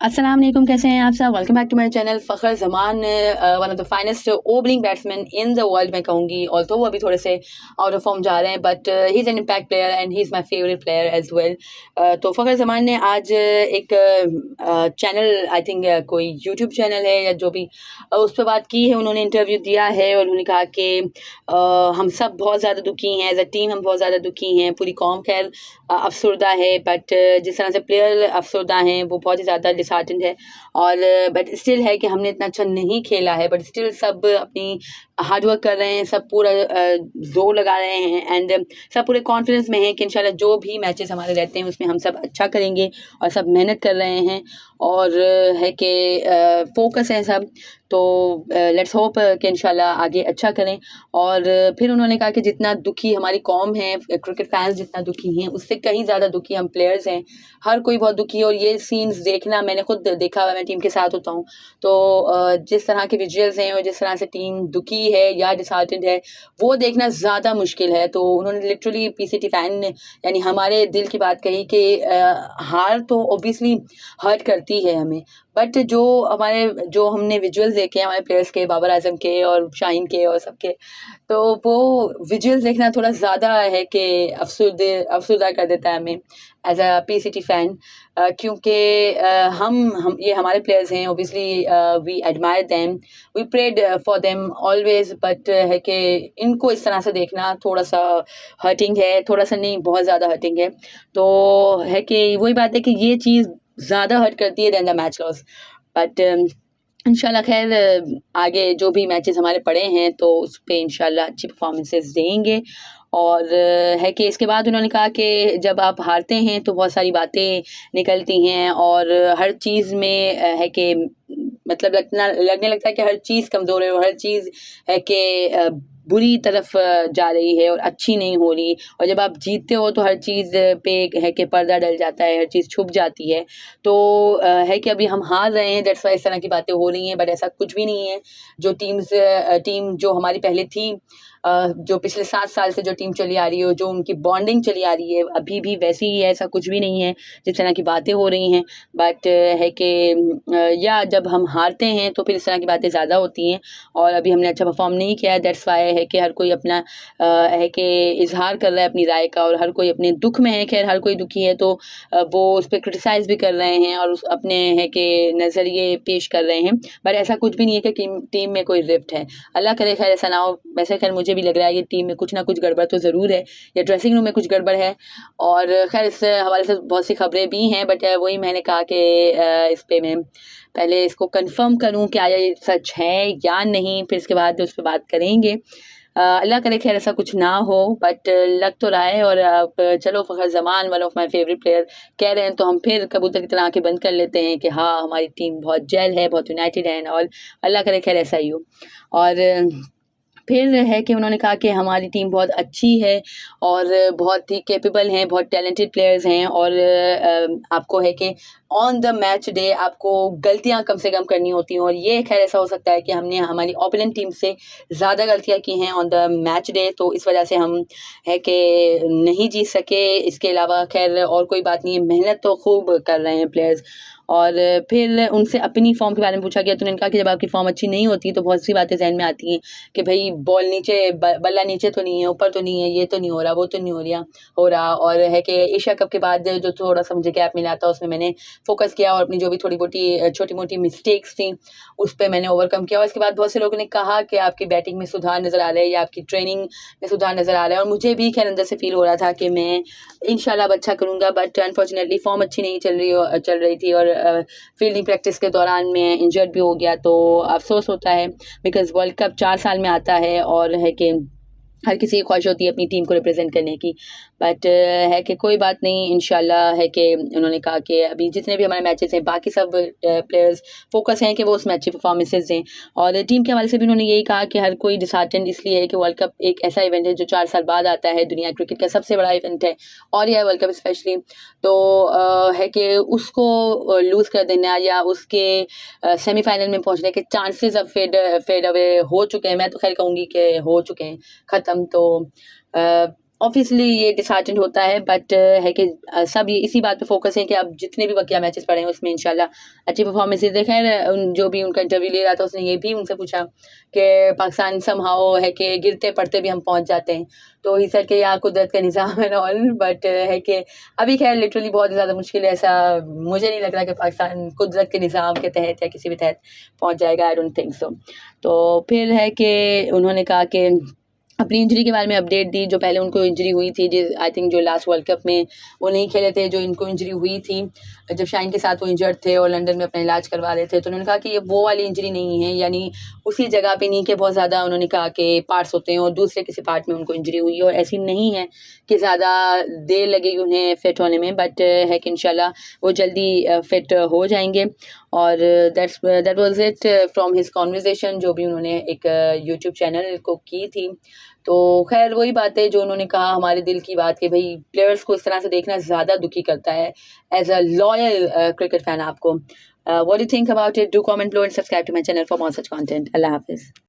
अस्सलाम वालेकुम, कैसे हैं आप सब। Welcome back to my channel. Fakhar Zaman one of the finest opening batsman in the world मैं कहूँगी। ऑल्दो वो अभी थोड़े से आउट ऑफ फॉर्म जा रहे हैं, but he is an impact player and he is my favourite player as well. तो फ़खर ज़मान ने आज एक चैनल, आई थिंक कोई यूट्यूब चैनल है या जो भी, उस पर बात की है। उन्होंने इंटरव्यू दिया है और उन्होंने कहा कि हम सब बहुत ज़्यादा दुखी हैं, एज अ टीम हम बहुत ज़्यादा दुखी हैं। पूरी कौम खैर अफसरदा है, बट जिस तरह से प्लेयर अफसरदा हैं वो बहुत ही ज़्यादा डिसहार्टेंड है। और बट स्टिल है कि हमने इतना अच्छा नहीं खेला है, बट स्टिल सब अपनी हार्ड वर्क कर रहे हैं, सब पूरा जोर लगा रहे हैं एंड सब पूरे कॉन्फिडेंस में हैं कि इंशाल्लाह जो भी मैचेस हमारे रहते हैं उसमें हम सब अच्छा करेंगे और सब मेहनत कर रहे हैं और है कि फोकस है सब। तो लेट्स होप कि इंशाल्लाह आगे अच्छा करें। और फिर उन्होंने कहा कि जितना दुखी हमारी कौम है, क्रिकेट फैंस जितना दुखी हैं, उससे कहीं ज़्यादा दुखी हम प्लेयर्स हैं। हर कोई बहुत दुखी है और ये सीन्स देखना मैंने खुद देखा हुआ है, मैं टीम के साथ होता हूँ। तो जिस तरह के विजुअल्स हैं और जिस तरह से टीम दुखी है या डिसहार्टेंड है, वो देखना ज़्यादा मुश्किल है। तो उन्होंने लिटरली पीसीटी फैन ने यानी हमारे दिल की बात कही कि हार तो ऑब्वियसली हर्ट करती है हमें, बट जो हमने विजुअल्स देखे हैं हमारे प्लेयर्स के, बाबर आजम के और शाहीन के और सबके, तो वो विजुअल्स देखना थोड़ा ज़्यादा है कि अफसरदा कर देता है हमें एज अ पीसीटी फैन। क्योंकि हम ये हमारे प्लेयर्स हैं, obviously we admire them, we prayed for them always, but है कि इनको इस तरह से देखना थोड़ा सा हर्टिंग है, थोड़ा सा नहीं बहुत ज़्यादा हर्टिंग है। तो है कि वही बात है कि ये चीज़ ज़्यादा हर्ट करती है than the match loss. But इंशाल्लाह खैर आगे जो भी मैचेस हमारे पड़े हैं तो उस पे इंशाल्लाह अच्छी परफॉर्मेंसेस देंगे। और है कि इसके बाद उन्होंने कहा कि जब आप हारते हैं तो बहुत सारी बातें निकलती हैं और हर चीज़ में है कि मतलब लगने लगता है कि हर चीज़ कमज़ोर है और हर चीज़ है कि बुरी तरफ जा रही है और अच्छी नहीं हो रही। और जब आप जीतते हो तो हर चीज़ पे है कि पर्दा डल जाता है, हर चीज़ छुप जाती है। तो है कि अभी हम हार रहे हैं, दैट्स व्हाई इस तरह की बातें हो रही हैं, बट ऐसा कुछ भी नहीं है। जो टीम जो हमारी पहले थी, जो पिछले 7 साल से जो टीम चली आ रही है, जो उनकी बॉन्डिंग चली आ रही है, अभी भी वैसी ही है, ऐसा कुछ भी नहीं है जिस तरह की बातें हो रही हैं। बट है कि या जब हम हारते हैं तो फिर इस तरह की बातें ज़्यादा होती हैं और अभी हमने अच्छा परफॉर्म नहीं किया है, दैट्स व्हाई है कि हर कोई अपना है कि इजहार कर रहा है अपनी राय का और हर कोई अपने दुख में है। खैर हर कोई दुखी है तो वो उस पर क्रिटिसाइज़ भी कर रहे हैं और उस अपने है कि नज़रिए पेश कर रहे हैं, बट ऐसा कुछ भी नहीं है कि टीम में कोई रिफ्ट है। अल्लाह करे खैर ऐसा ना हो। वैसे खैर मुझे भी लग रहा है कि टीम में कुछ ना कुछ गड़बड़ तो ज़रूर है या ड्रेसिंग रूम में कुछ गड़बड़ है। और खैर इस हवाले से बहुत सी खबरें भी हैं, बट वही मैंने कहा कि इस पे मैं पहले इसको कंफर्म करूं क्या ये सच है या नहीं, फिर इसके बाद उस पर बात करेंगे। अल्लाह करे खैर ऐसा कुछ ना हो, बट लग तो रहा है। और आप चलो Fakhar Zaman one of my favourite player कह रहे हैं तो हम फिर कबूतर की तरह आंखें बंद कर लेते हैं कि हाँ हमारी टीम बहुत जेल है, बहुत यूनाइटेड है और अल्लाह करे खैर ऐसा ही हो। और फिर है कि उन्होंने कहा कि हमारी टीम बहुत अच्छी है और बहुत ही कैपेबल हैं, बहुत टैलेंटेड प्लेयर्स हैं और आपको है कि ऑन द मैच डे आपको गलतियां कम से कम करनी होती हैं। और ये खैर ऐसा हो सकता है कि हमने हमारी ओपोनेंट टीम से ज़्यादा गलतियां की हैं ऑन द मैच डे, तो इस वजह से हम है कि नहीं जीत सके। इसके अलावा खैर और कोई बात नहीं है, मेहनत तो खूब कर रहे हैं प्लेयर्स। और फिर उनसे अपनी फॉर्म के बारे में पूछा गया तो उन्होंने कहा कि जब आपकी फॉर्म अच्छी नहीं होती तो बहुत सी बातें जहन में आती हैं कि भाई बॉल नीचे, बल्ला नीचे तो नहीं है, ऊपर तो नहीं है, ये तो नहीं हो रहा, वो तो नहीं हो रहा। और है कि एशिया कप के बाद जो थोड़ा सा मुझे गैप मिला था उसमें मैंने फोकस किया और अपनी जो भी थोड़ी बहुत छोटी मोटी मिस्टेक्स थी उस पर मैंने ओवरकम किया। और इसके बाद बहुत से लोगों ने कहा कि आपकी बैटिंग में सुधार नज़र आ रहा है या आपकी ट्रेनिंग में सुधार नज़र आ रहा है, और मुझे भी खैर अंदर से फील हो रहा था कि मैं इंशाल्लाह अब अच्छा करूँगा। बट अनफॉर्चुनेटली फॉर्म अच्छी नहीं चल रही थी और फील्डिंग प्रैक्टिस के दौरान मैं इंजर्ड भी हो गया, तो अफसोस होता है बिकॉज़ वर्ल्ड कप 4 साल में आता है और है कि हर किसी की ख्वाहिश होती है अपनी टीम को रिप्रेजेंट करने की। बट है कि कोई बात नहीं, इंशाल्लाह है कि उन्होंने कहा कि अभी जितने भी हमारे मैचेस हैं बाकी सब प्लेयर्स फोकस हैं कि वो उसमें अच्छी परफॉर्मेंसेज दें। और टीम के हवाले से भी उन्होंने यही कहा कि हर कोई डिसहार्टेंड इसलिए है कि वर्ल्ड कप एक ऐसा इवेंट है जो 4 साल बाद आता है, दुनिया क्रिकेट का सबसे बड़ा इवेंट है और यह वर्ल्ड कप स्पेशली। तो है कि उसको लूज़ कर देना या उसके सेमीफाइनल में पहुंचने के चांसेस अब फेड अवे हो चुके हैं। मैं तो खैर कहूँगी कि हो चुके हैं ख़त्म। तो ऑब्वियसली ये डिसहार्टेंड होता है, बट है कि सब ये इसी बात पे फोकस है कि अब जितने भी बकिया मैचेस पड़े हैं उसमें इंशाल्लाह अच्छी परफॉर्मेंस दे। खैर जो भी उनका इंटरव्यू ले रहा था उसने ये भी उनसे पूछा कि पाकिस्तान समहाउ है कि गिरते पड़ते भी हम पहुंच जाते हैं, तो ही सर के यहाँ कुदरत का निज़ाम है ऑल, बट है कि अभी खैर लिटरली बहुत ज़्यादा मुश्किल है। ऐसा मुझे नहीं लग रहा कि पाकिस्तान कुदरत के निज़ाम के तहत या किसी भी तहत पहुंच जाएगा, आई डोंट थिंक सो। तो फिर है कि उन्होंने कहा कि अपनी इंजरी के बारे में अपडेट दी। जो पहले उनको इंजरी हुई थी, आई थिंक जो लास्ट वर्ल्ड कप में वो नहीं खेले थे, जो इनको इंजरी हुई थी जब शाइन के साथ वो इंजर्ड थे और लंदन में अपना इलाज करवा रहे थे, तो उन्होंने कहा कि ये वो वाली इंजरी नहीं है, यानी उसी जगह पे नहीं कि बहुत ज़्यादा उन्होंने कहा कि पार्ट्स होते हैं और दूसरे किसी पार्ट में उनको इंजरी हुई है, और ऐसी नहीं है कि ज़्यादा देर लगेगी उन्हें फिट होने में, बट है कि इंशाल्लाह वो जल्दी फिट हो जाएंगे। और that was it from his conversation, जो भी उन्होंने एक यूट्यूब चैनल को की थी। तो खैर वही बात है जो उन्होंने कहा, हमारे दिल की बात, कि भाई प्लेयर्स को इस तरह से देखना ज़्यादा दुखी करता है as a loyal cricket fan आपको। What do you think about it? Do comment below and subscribe to my channel for more such content. Allah Hafiz.